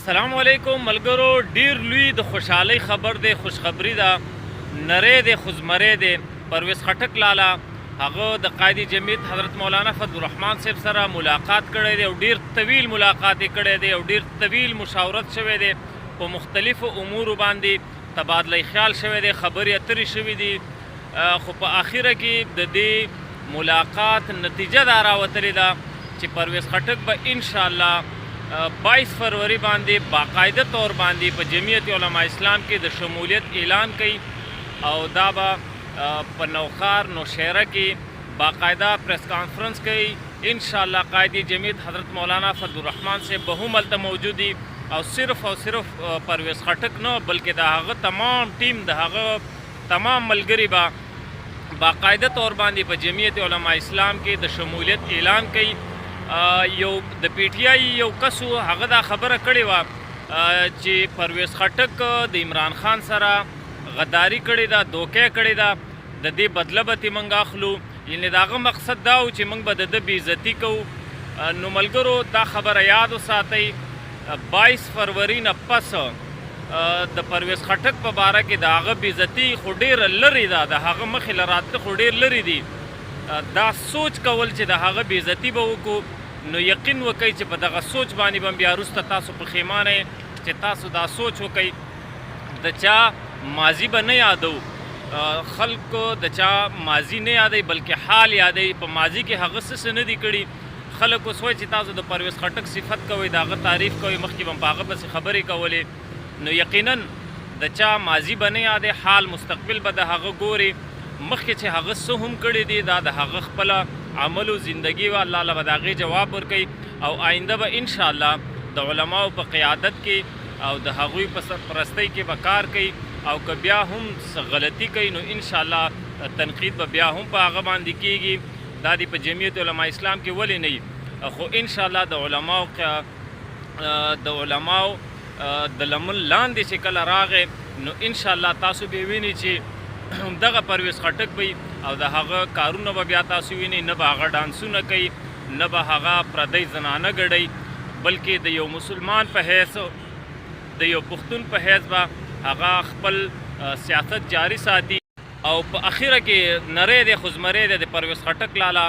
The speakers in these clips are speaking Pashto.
السلام علیکم ملګرو. ډیر لوی د خوشحالۍ خبر دی، خوشخبری ده، نری دی، خزمری دی. پرویز خټک لالا هغه د قائد جمعیت حضرت مولانا فضل الرحمن صاحب سره ملاقات کړی دی او ډیر طویل ملاقات کړی دی او ډیر طویل مشاورت شوی دی په مختلفو امورو باندې تبادله خیال شوی دی، خبرې اترې شوي دي. خو په اخره کې د دې ملاقات نتیجه دا راوتلې ده چې پرویز خټک به انشاءالله 22 فروری باندې باقاعده طور باندې په جمعیت علماء اسلام کې د شمولیت اعلان کوي او دا به په نوخار نوشهره کې باقاعده پریس کانفرنس کوي. انشاءالله قائد جمعیت حضرت مولانا فضل الرحمن صاحب به هم هلته موجود دي او صرف پرویز خټک نه بلکې د هغه تمام ټیم د هغه تمام ملګري به باقاعده طور باندې په جمعیت علماء اسلام کې د شمولیت اعلان کوي. یو د پی ټی آی یو کسو هغه دا خبره کړې وه چې پرویز خټک د عمران خان سره غداری کړې ده، دوکې کړې ده، د دې بدله به ترې موږ اخلو. یعنې د هغه مقصد دا و چې موږ به د ده بېعزتي کوو. نو ملګرو دا خبره یاد وساتئ، 22 فروری نه پس د پرویز خټک په باره کې د هغه بېعزتي خو ډېره لرې ده، د هغه مخې له راتله خو ډېر لرې دي. دا سوچ کول چې د هغه بېعزتي به وکړو نو یقین وکئ چې په دغه سوچ باندې به بیا وروسته تاسو پښیمانه یې چې تاسو دا سوچ وکئ. د چا ماضي به نه یادو، خلکو د چا ماضي نه یادوي بلکې حال یادوي. په ماضي کې هغه څه نه دي کړي. خلک اوس وایي چې تاسو د پرویز خټک صفت کوئ، د هغه تعریف کوئ، مخکې به په هغه پسې خبرې کولې. نو یقینا د چا ماضي به نه یادوي، حال مستقبل به د هغه ګوري. مخکې چې هغه څه هم کړي دي دا د هغه خپله عمل و زندگی و الله له به د هغې جواب ورکوي او آینده به انشاءالله د علماو په قیادت کې او د هغوی په سرپرستۍ کې به کار کوي او که بیا هم څه غلطي کوي نو انشاءالله تنقید به بیا هم په هغه باندې کیږي. دا دې په جمعیت علماء اسلام کې ولې نه وي، خو انشاءالله د علماو د لمن لاندې چې کله راغی نو انشاءالله تاسو به وینئ چې دغه پرویز خټک وي او د هغه کارونه به بیا تاسو وینئ، نه به هغه ډانسونه کوي، نه به هغه پردی زنانه ګډوي، بلکې د یو مسلمان په حیث د یو پښتون په حیث به هغه خپل سیاست جاری ساتي. او په اخره کې نری دی خزمری دی د پرویز خټک لالا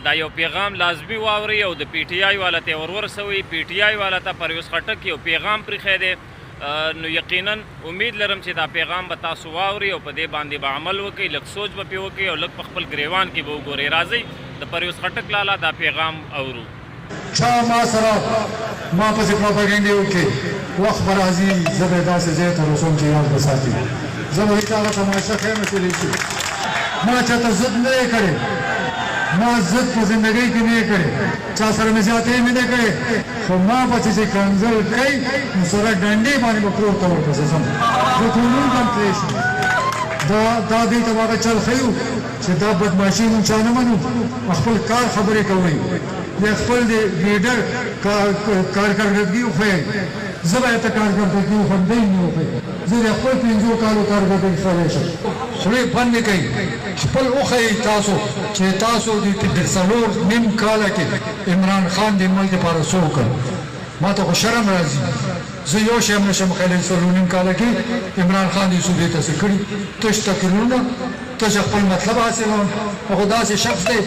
دا یو پیغام لازمي واوري او د پی ټی آی والا ته ورسوي. پی ټی آی والا ته پرویز خټک یو پیغام پرېښی دی، نو یقینا امید لرم چې دا پیغام به تاسو واوري او په دې باندې به عمل وکړئ، لږ سوچ به پرې وکړئ او لږ په خپل ګریوان کې به وګورئ. راځئ د پرویز خټک لالا دا پیغام اورو. چا ما سره ما پسې پروپاګینډې وکړي، وخت به راځي زه به یې داسې ځای ته رسوم چې یاد به ساتي. زه به هېڅ هغه تماشه ښیم چې شي. ما چاته ضد نه یې کړی، ما ضد په زندګۍ کې نه یې کړی، چا سره مې زیاتې مې نه کړې، خو ما پسې چې کنځل کوي نو سره ډنډې باندې به کور ته ورپسې ځم. د قانون کنټرول شي دا دې ته هغه چل ښیو چې دا بدماشي مونږ چا نه منو. خپل کار خبرې کوئ، یا خپل د لیډر کارکردګي وښیئ. زه به ته کارکردګي وښیم، دی مې وښیي. زه د خپل 5 کالو کارکردګي ښوی شم. خولې بند مې کوي، خپل وښیئ تاسو چې تاسو د 4.5 کاله کې عمران خان د ملک لپاره څه وکړ. ما ته خو شرم راځي، زه یو شی هم نشم ښیلی 4.5 کاله کې عمران خان د صوبې ته څه کړي. تش تقریرونه، تش خپل مطلب حاصلوم. هغه داسې شخص دی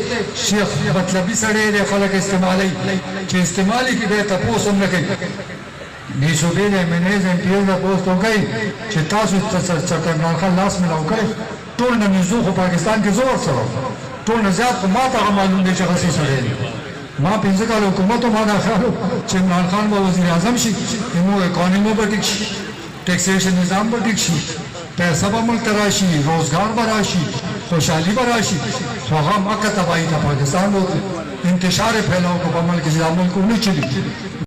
چې مطلبي سړی دی، خلک استعمالوي، چې استعمالي کې بیا تپوس هم نه کوي. دې صوبې د منیز ایم پي ایل تپوس وکوئ چې تاسو چېرته عمران خان لاس میلاو کړی. ټول نه نږدې خو پاکستان کې زور سره، ټول نه زیات خو ما ته هغه معلوم دی چې هغه څه سړی دی. ما 5 کاله حکومت ما دا خیال و چې عمران خان به وزیر اعظم شي، نو اکانومي به ټیک شي، ټیکسیشن نظام به ټیک شي، پیسه به ملک ته راشي، روزګار به راشي، خوشحالي به راشي. خو هغه مکه تباهي ته پاکستان انتشار پھیلاو کو په ملک کې دا ملک ونه چلی.